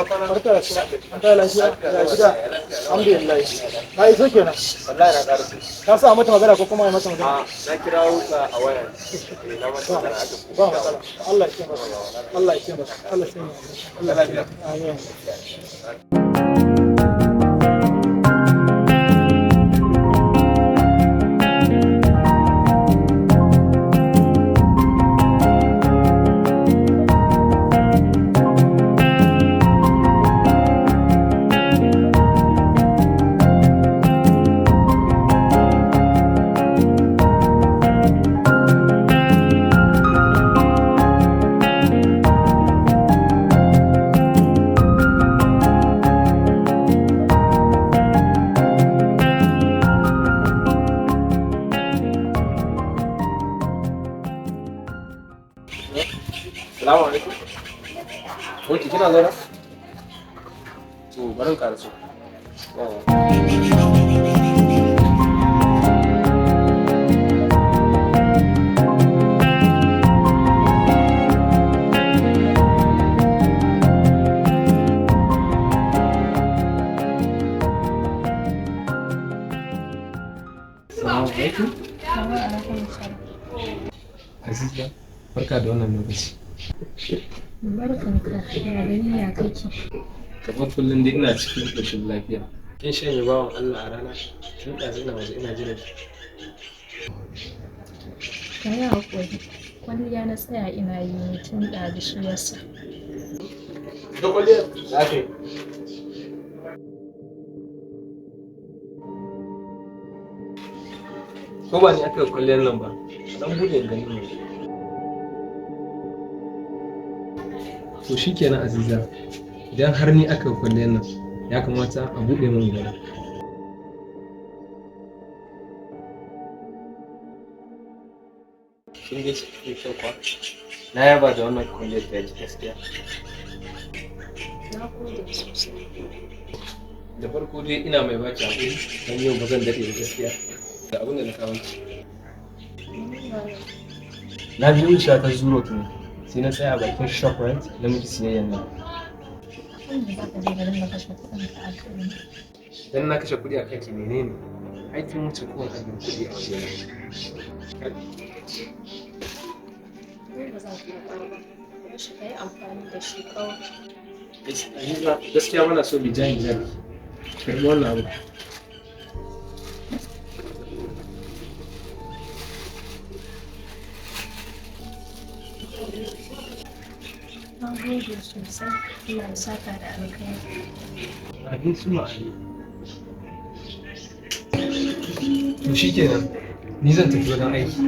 barka da shi an ta lafiya ya gida alhamdulillah ka iso kenan wallahi na ƙarfi. ka sa mata magana ko kuma ai mata magana Na kira ka a waya. Na mata magana aka ba matsala Allah ya kiyaye Allah ya kiyaye Allah ya kiyaye Allah ya kiyaye amin Salamu alaikum. Oke, kina zaune? To, bari in ƙaraso. Salamu alaikum. Aziza, barka da wannan lokaci. Barkanka, ya gani ya kake? Kamar kullum dai ina cikin ƙoshin lafiya. Kin shanye bawan Allah a rana? Tun ɗazu ina waje ina jiran ki. Ka yi haƙuri, kwalliya na tsaya ina yi tun ɗazu shi yasa. Da kwalliyar za ka yi. Ko ba ni aka yi kwalliyar nan ba? Dan buɗe in gani ne. To shi kenan Aziza, idan har ni aka yi kwalliyar nan ya kamata a buɗe min gani. Kin ga shi ke kyau kwa? Na yaba da wannan kwalliyar da ya ji gaskiya. Na gode sosai. Da farko dai ina mai baki haƙuri don yau ba zan daɗe da gaskiya da abin da na kawo ki. Na biyo wuciya ta zuro ne sai na tsaya a bakin shoprite na miki siyayyan nan. Wanda za ka je garin da kashe kuɗin ka a kai. Dan na kashe kuɗi a kanki menene? Aikin wuce kowane abin kuɗi a wajena. Ko ba za ka iya ƙara ba, kuma shi ka yi amfani da shi kawai. Gaskiya bana so bi jayin jari. Karɓi wannan abu. Na gode sosai, Allah ya saka da alkhairi. Abin suna ali. To shi kenan, ni zan tafi wajen aiki.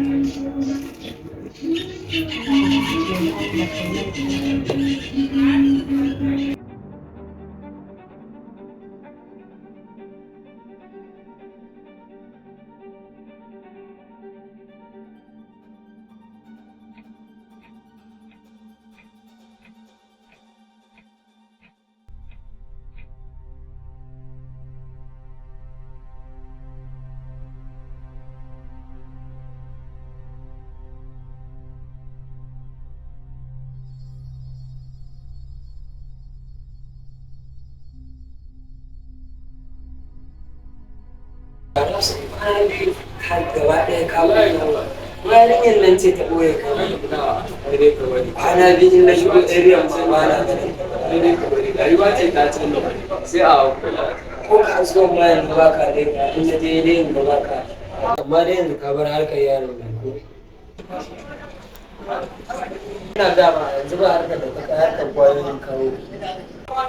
har gaba ɗaya kawo yarinyar nan ce ta ɓoye kawai kwana biyu na shigo area ma ba na ganin Rayuwa ce ta canza sai a ko kasuwan ma yanzu ba ka dai ka inda daidai yanzu ba ka amma dai yanzu ka bar harkar yaron nan ko ina dama yanzu ba harkar da ta harkar kwayoyin kawo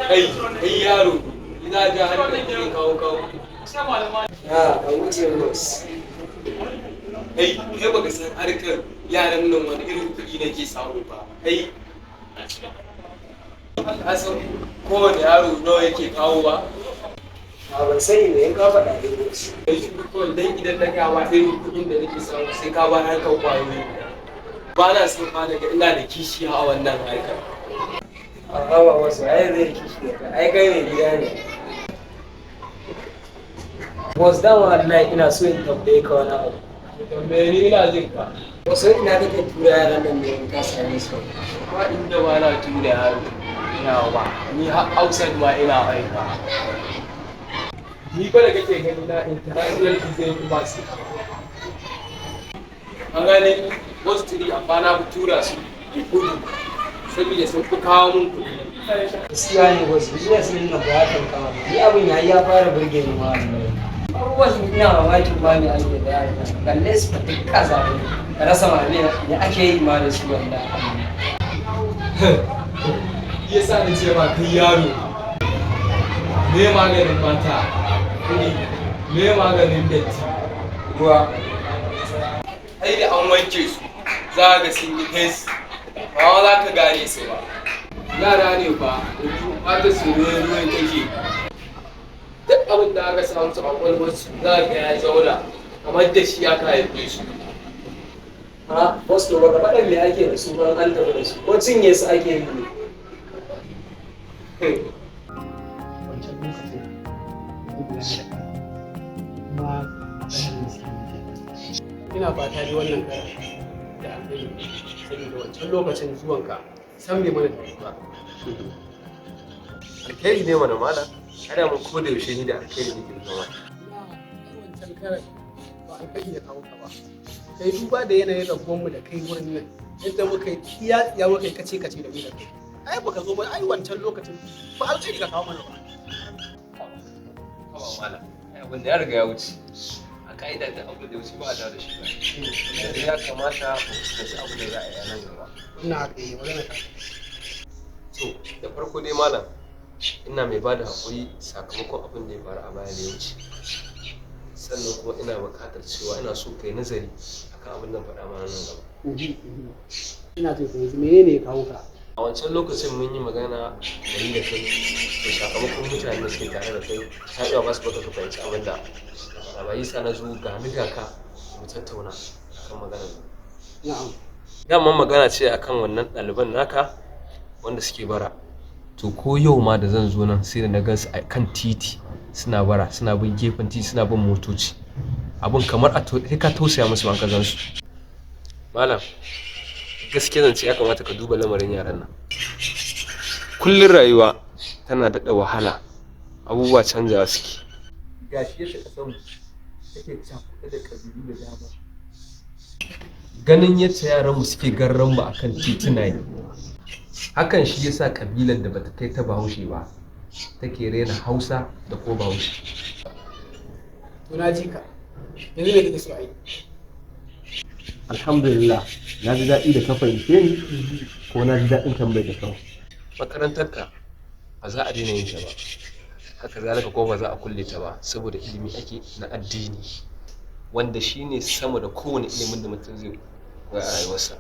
kai yaro ina ga harkar da kawo a wuce ros kai baka san harkar yaran nan wani irin kuɗi nake samu ba kai ka san kowane yaro nawa yake kawo ba a ban sani me ya kawo faɗa da ros kai shi kawai dan idan na gawa irin kuɗin da nake samu sai ka ba harkar kwayoyi ba na son ma daga ina da kishi a wannan harkar a hawa wasu ai zai kishi da ai kai mai gida ne wasu dama wallahi ina so in tambaye ka wani abu tambaye ni ina jin ka wasu ina kake tura yaran nan ne in ka same su ba inda ba na tura yaro ina ba ni har outside ma ina aika ni fa da kake gani na international design university an gane wasu turi amma na tura su kudu saboda sun fi kawo mun kuɗi gaskiya ne wasu business din nan ba ya tankawa ni abin ya fara burge ni ma wasu ina mamakin ba ni ake da yaran nan kalle su fa duk kaza ne ka rasa ma ne ake yi ma da su wanda yasa ni ce ma kai yaro me maganin mata kuɗi me maganin datti ruwa ai da an wanke su za ga sun yi fes ba za ka gane su ba yara ne ba fata su ruwan take duk abin da aka samu su a kwalwarsu za ka ya zauna kamar da shi aka haife su ha wasu ba ka faɗa me ake da su ban an taɓa da su ko cinye su ake yi ne wancan lokacin gudu ya da kuma ɗan miski ina fata dai wannan karan da alheri saboda wancan lokacin zuwanka san bai mana da ba alkhairi ne mana mala ana mun ko da yaushe ni da alkhairi ne ke zama wancan karan ba alheri ya kawo ka ba kai duba da yanayin rabuwar mu da kai wurin nan yadda muka yi tsiya muka yi kace da mu da kai ai baka zo ba ai wancan lokacin ba alheri ka kawo mana ba kawa mala abin da ya riga ya wuce a ka'ida da abin da ya wuce ba a dawo da shi ba yanzu ya kamata mu fuskanci abin da za a yi a nan gaba ina haka yi magana ta to da farko dai malam ina mai bada haƙuri sakamakon abin da ya faru a baya da ya wuce sannan kuma ina buƙatar cewa ina so kai nazari akan abin da faɗa mana nan gaba ina jin yanzu menene ya kawo ka a wancan lokacin mun yi magana da ni da kai da sakamakon mutane da suke tare da kai ta iya ba su baka ka fahimci abin da a bayi sa na zo ga ni ga ka mu tattauna akan maganar na'am daman magana ce akan wannan ɗaliban naka wanda suke bara to ko yau ma da zan zo nan sai da na gansu a kan titi suna bara suna bin gefen titi suna bin motoci abin kamar a sai ka tausaya musu ma ka gan su malam gaskiya zan ce ya kamata ka duba lamarin yaran nan kullun rayuwa tana daɗa wahala abubuwa canzawa suke gashi yadda ka san take cakuɗe da ƙabilu da dama ganin yadda yaranmu suke garran mu akan tituna ne hakan shi yasa kabilar da bata kai ta Bahaushe ba take rena Hausa da ko Bahaushe to na ji ka yanzu me kake so a yi alhamdulillah na ji daɗi da ka fahimce ni ko na ji daɗin tambayar da kawai makarantarka ba za a daina yin ta ba haka zalika ko ba za a kulle ta ba saboda ilimi ake na addini wanda shine sama da kowane ilimin da mutum zai koya a rayuwarsa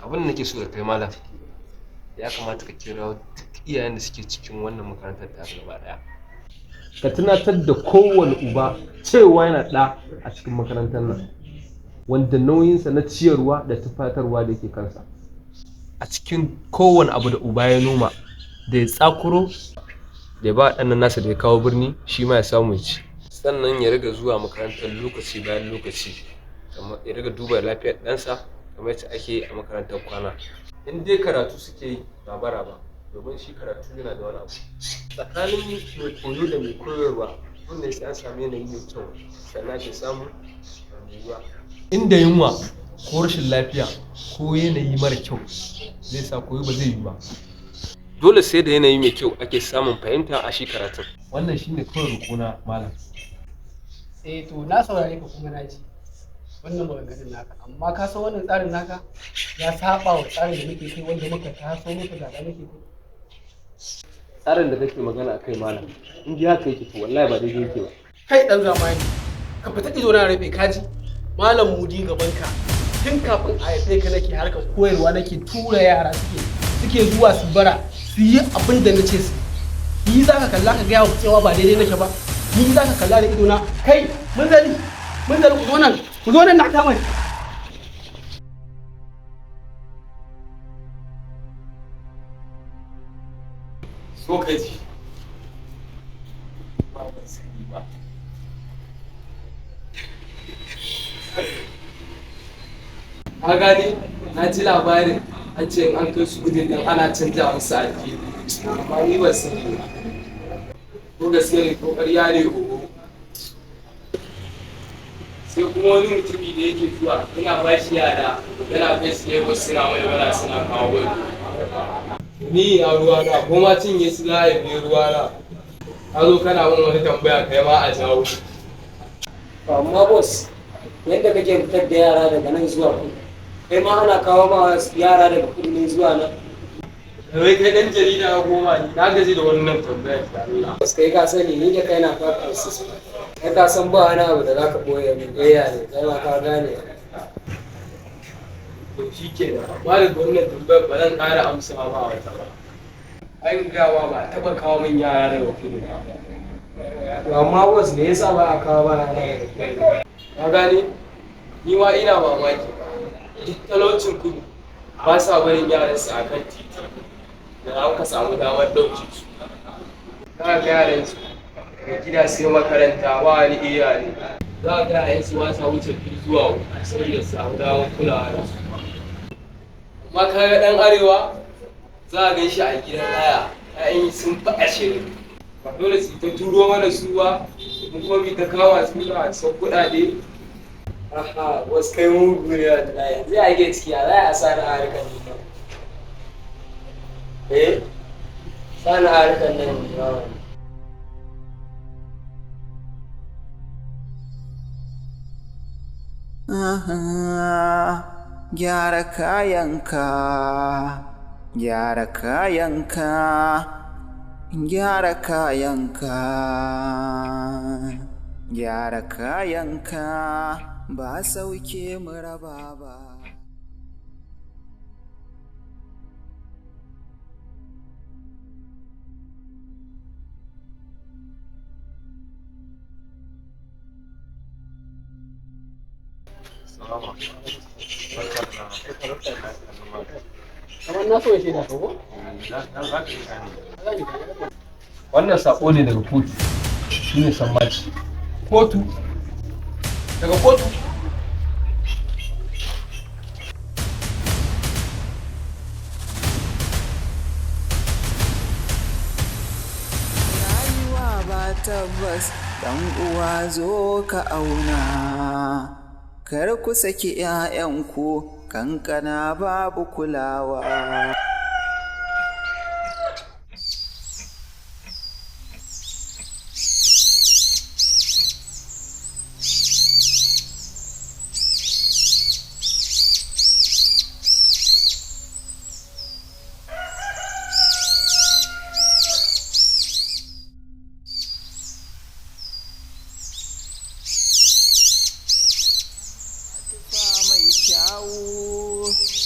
abin da nake so da kai malam ya kamata ka kira duk iyayen da suke cikin wannan makarantar ta gaba daya ka tunatar da kowane uba cewa yana ɗa a cikin makarantar nan wanda nauyinsa na ciyarwa da tufatarwa da yake kansa a cikin kowane abu da uba ya noma da ya tsakuro da ya ba ɗan nasa da ya kawo birni shi ma ya samu ya ci sannan ya riga zuwa makarantar lokaci bayan lokaci ya riga duba lafiyar ɗansa kamar yadda ake a makarantar kwana in dai karatu suke yi ba bara ba domin shi karatu yana da wani abu tsakanin mai koyo da mai koyarwa wanda ya an sami yanayi mai kyau sannan ake samu rayuwa inda yunwa ko rashin lafiya ko yanayi mara kyau zai sa koyo ba zai yi ba dole sai da yanayi mai kyau ake samun fahimta a shi karatun wannan shine kawai rukuna malam to na saurare ka kuma na ji wannan maganganun naka amma ka san wannan tsarin naka ya saba wa tsarin da muke kai wanda muka taso muka gaba muke kai tsarin da kake magana akai malam in ji haka yake to wallahi ba daidai yake ba kai dan zamani ka fita ido na rufe kaji malam mudi gaban ka tun kafin a haife ka nake harkar koyarwa nake tura yara suke zuwa su bara su yi abin da nace su yi za ka kalla ka gaya wa cewa ba daidai nake ba yi za ka kalla da ido na kai mun zali ku zo nan na kama so ka ji ba ban sani ba Ka gane na ji labarin an ce in an kai su gudun nan ana canja musu addini amma ni ba sani ba ko gaske ne ko ƙarya ne ko sai kuma wani mutumi da yake zuwa yana ba shi yara yana kai su Lagos suna mai bara suna kawo wani ni a ruwa na ko ma cinye su za a yi ruwa na ka zo kana min wani tambaya kai ma a jawo amma boss yadda kake fitar da yara daga nan zuwa kudu kai ma ana kawo ma yara daga kudu ne zuwa nan wai kai dan jarida ya goma ni na gaji da wannan tambayar da Allah boss kai ka sani ni da kai na fata su kai ka san ba wani abu da zaka boye min ya ne kai ma ka gane to shikenan amma da wannan tambayar ba zan ƙara amsa ba wata ba ai gawa ba taɓa kawo min yara daga kudu to amma boss me yasa ba a kawo ba yara daga kudu ka gane ni ma ina mamaki duk talaucin kudu ba sa barin yaransu a kan titi da an ka samu damar ɗauke su za ga yaransu daga gida sai makaranta ba wani iyaye za ga yayansu ba sa wuce biyu zuwa uku sai da samu damar kulawa da su amma ka ga ɗan arewa za a gan shi a gidan haya ƴaƴan sun fi 20 ba dole su ta turo mana su ba mun kuma bi ta kama su a cikin kuɗaɗe. aha wasu kai mugu ne wallahi zai ake ciki a za a sa na harkar nan sa na harkar nan ne gyara kayanka gyara kayanka gyara kayanka gyara kayanka ba sauke mu raba ba kamar na so ya shaida ka ko? Wannan sako ne daga kotu shine sammaci. Kotu daga kotu rayuwa ba tabbas dan uwa zo ka auna kar ku saki 'ya'yanku kankana babu kulawa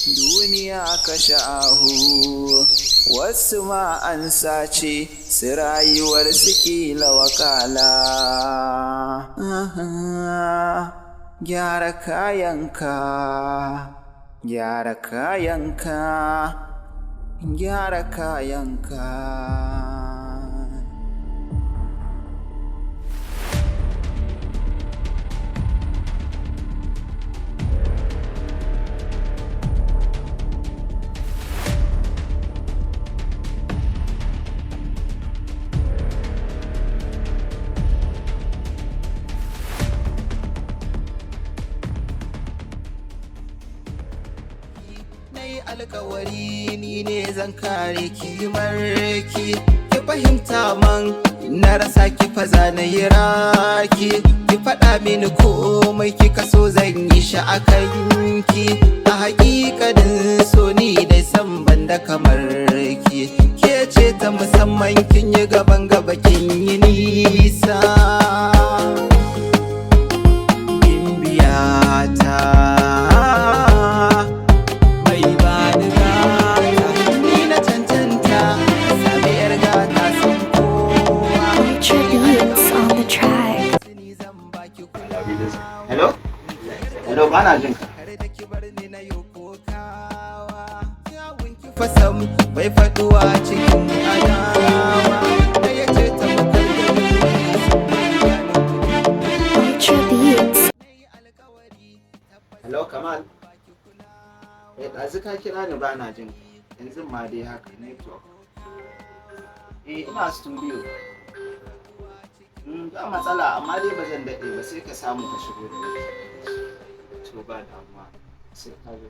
duniya ka sha'ahu wasu ma an sace su rayuwar su kila wakala gyara kayanka gyara kayanka gyara kayanka alkawari ni ne zan kare kimarki ki fahimta man na rasa ki faza na yi raki ki faɗa mini komai kika so zan yi shi a kanki a hakikanin so ni dai san banda kamar ki ke ce ta musamman kin yi gaban gaba kin yi nisa bimbiyata Hello, bana jin ka. Fasam bai faduwa cikin adama da ya ce ta Hello, Kamal. ɗazu ka kira ni ba na jin yanzu ma dai haka network. Ina studio. Ba matsala amma dai ba zan daɗe ba sai ka samu ka shigo da wuri. To ba damuwa sai ka zo.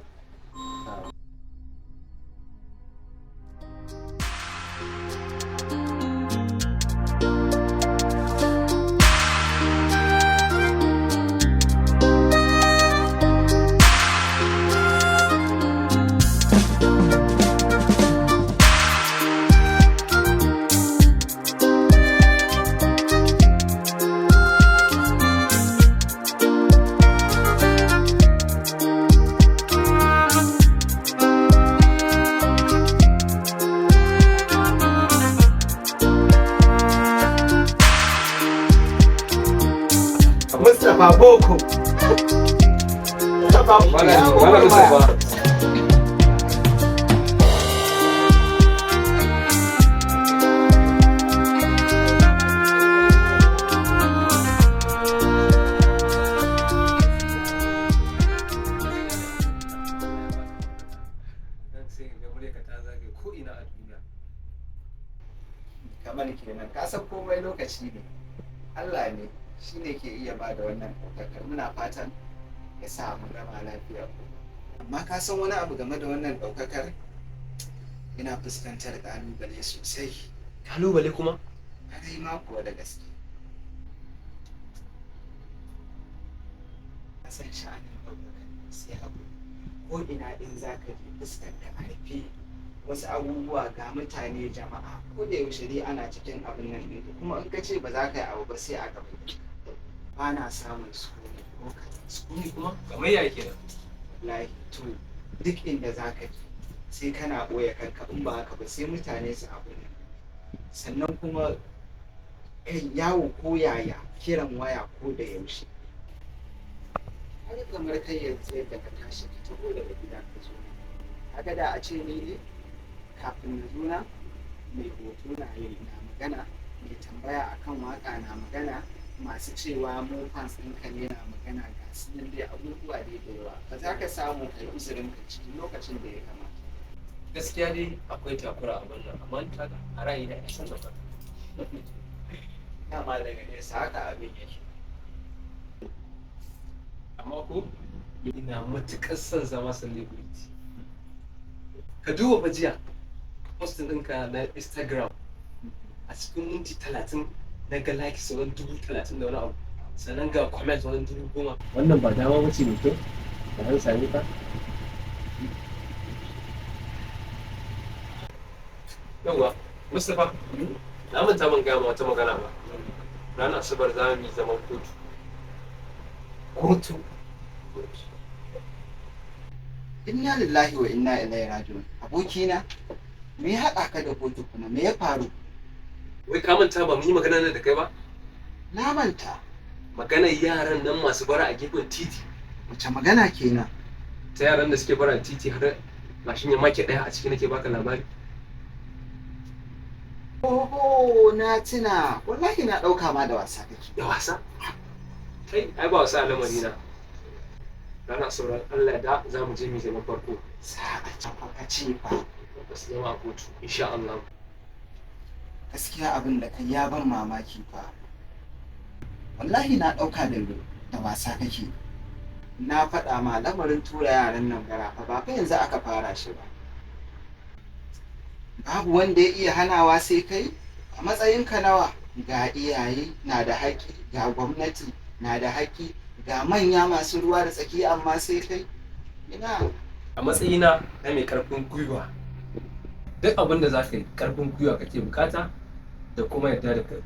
Mustapha Boko. Mustapha Boko. Kamar kenan ka san komai lokaci ne. Allah ne shi ne ke iya ba da wannan ɗaukakar, muna fatan ya sa mu gama lafiya. Amma ka san wani abu game da wannan ɗaukakar, ina fuskantar ƙalubale sosai. Kalubale kuma? Kai ma kuwa da gaske. Ka san sha'anin ɗaukakar sai abu ko ina in za ka je fuskar ka a rufe, wasu abubuwa ga mutane jama'a ko da yaushe dai ana cikin abin nan ɗin, kuma in ka ce ba za ka yi abu ba sai a gaba ba na samun sukuni ko kaɗan. Sukuni kuma? Kamar ya kenan? Wallahi to duk inda za ka je sai kana ɓoye kanka, in ba haka ba sai mutane su abu nan. Sannan kuma kai yawo ko yaya kiran waya ko da yaushe. Har kamar kai yanzu yadda ka tashi ka taho daga gida ka zo kaga da a ce ni ne kafin na zo na mai hoto na magana, mai tambaya akan waka na magana, masu cewa mu fans ɗinka ne na magana, ga su nan dai abubuwa dai da yawa. Ba za ka samu kai uzurin ka cikin lokacin da ya kamata. Gaskiya dai akwai takura a wannan, amma ta a ra'ayi da ya san da Dama daga nesa haka abin yake. amma ko ina matuƙar son zama celebrity. Ka duba fa jiya postin ɗinka na Instagram a cikin minti 30 na ga like sauran 30,000 da wani abu, sannan ga comment sauran 10,000. Wannan ba dama bace mai kyau da har sami ka. Yawwa Mustapha, na manta ban gaya ma wata magana ba. Ranar Asabar za mu yi zaman kotu. Kotu. Inna lillahi wa inna ilaihi raji'un. Abokina, me ya haɗa ka da kotu kuma? Me ya faru? Wai ka manta ba mu yi magana nan da kai ba? Na manta. Maganar yaran nan masu bara a gefen titi. Wace magana kenan? Ta yaran da suke bara a titi har mashin ya make ɗaya a ciki nake baka labari. Oho, na tuna. Wallahi na ɗauka ma da wasa kake. Da wasa? Kai, ai ba wasa a lamari na. Rana sauran Allah da za mu je mu zama farko. Sa'a can ka ce fa. Ba su zama a kotu, insha Allah. Gaskiya abin da kai ya ban mamaki fa. Wallahi na ɗauka da wasa kake. Na faɗa ma lamarin tura yaran nan gara fa ba fa yanzu aka fara shi ba. Babu wanda ya iya hanawa sai kai. A matsayinka nawa ga iyaye na da haƙƙi, ga gwamnati na da haƙƙi, ga manya masu ruwa da tsaki, amma sai kai ina. A matsayina na mai ƙarfin gwiwa, duk abin da za ka yi ƙarfin gwiwa kake bukata da kuma yarda da kai.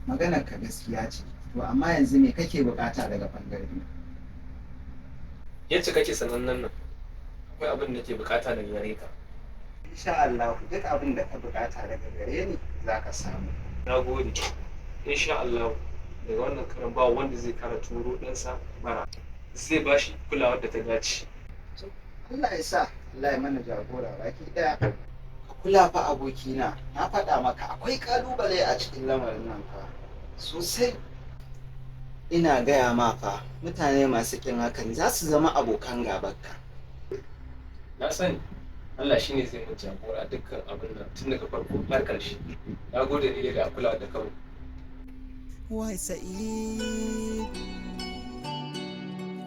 Maganar ka gaskiya ce, to amma yanzu me kake bukata daga bangare na? Yacce kake sanannen nan, akwai abin da ke bukata daga gare ka. Insha Allah duk abin da ka bukata daga gare ni za ka samu. Na gode. Insha Allah daga wannan karan ba wanda zai kara turo ɗansa bara, zai ba shi kulawar da ta dace. Allah ya sa, Allah ya mana jagora baki ɗaya. Ka kula fa abokina, na faɗa maka akwai ƙalubale a cikin lamarin nan fa sosai. Ina gaya ma fa mutane masu kin hakan za su zama abokan gabanka. na sani Allah shine zai mun jagora dukkan abin nan tun daga farko har ƙarshe. Na gode ne da kula da kawai. Wai Sa'id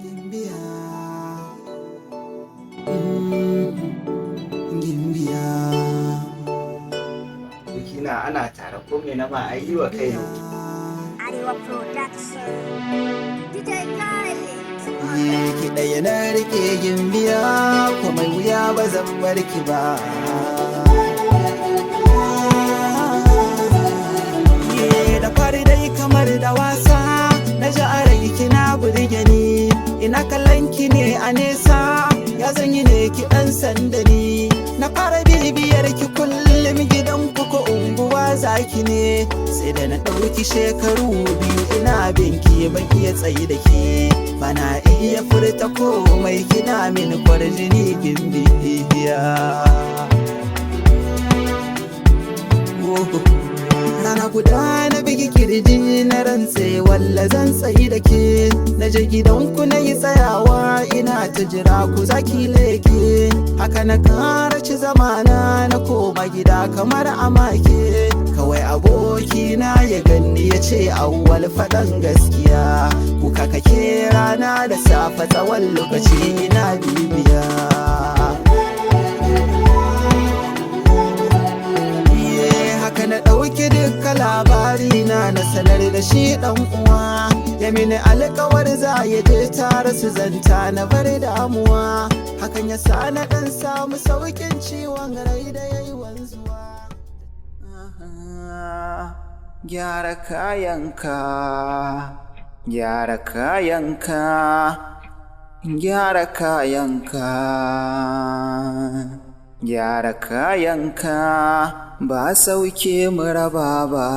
Gimbiya Gimbiya Bikina ana tare ko me na ma ayi wa kai ne. Arewa Production. DJ Khaled. ki ɗaya na rike Gimbiya ko mai wuya ba zan bar ki ba. Da fari dai kamar da wasa na ji a rai kina burge ni, ina kallon ki ne a nesa ya zanyi ne ki ɗan sanda ni. Na fara bibiyar ki kullum gidan ku ko unguwa zaki ne, sai da na ɗauki shekaru 2 ina binki ban iya tsayi da ke, bana iya furta komai kina min kwarjini Gimbiya. Rana guda na bigi kirji na rantse walla zan tsayi da ke, na je gidanku na yi tsayawa ina ta jira ku zaki leke, haka na kara ci zamana na koma gida kamar amake. Kawai abokina ya ganni ya ce awwal faɗan gaskiya, kuka kake rana da safe tsawon lokaci ina bibiya. Haka na ɗauki dukkan labari na sanar da shi ɗan uwa, ya mini alkawar za ya je tare su zanta na bar damuwa, hakan ya sa na ɗan samu saukin ciwon rai da ya yi wanzuwa. Gyara kayanka, gyara kayanka, gyara kayanka, gyara kayanka. Ba sauke mu raba ba,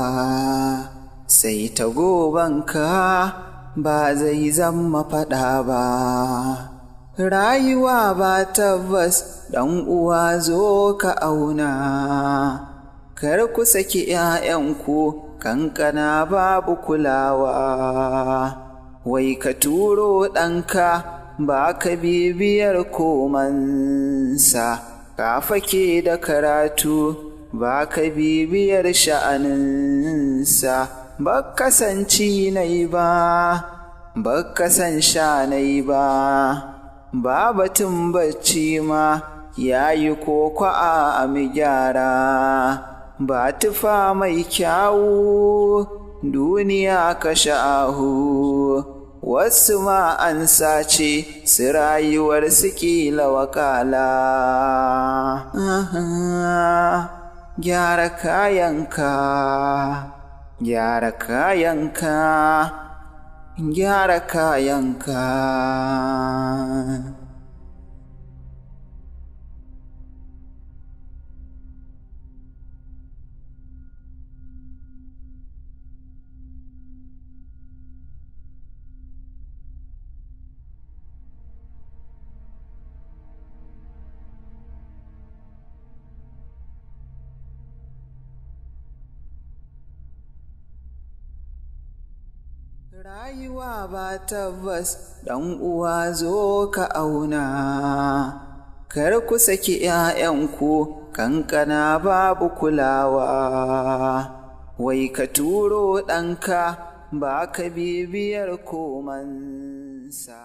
sai ta gobanka ba zai zama faɗa ba. Rayuwa ba tabbas ɗan uwa zo ka auna, kar ku saki ‘ya'yanku kankana babu kulawa. Wai ka turo ɗanka ba ka bibiyar komansa, ka fake da karatu ba ka bibiyar sha'aninsa, ba ka san ci nai ba, ba ka san sha nai ba, ba batun bacci ma ya yi koko a mi gyara, ba tufa mai kyawu duniya ka sha'ahu, wasu ma an sace su rayuwar su kila wakala. Gyara kayanka, gyara kayanka, gyara kayanka. Rayuwa ba tabbas ɗan uwa zo ka auna, kar ku saki ‘ya'yanku kankana babu kulawa. Wai ka turo ɗanka ba ka bibiyar komansa.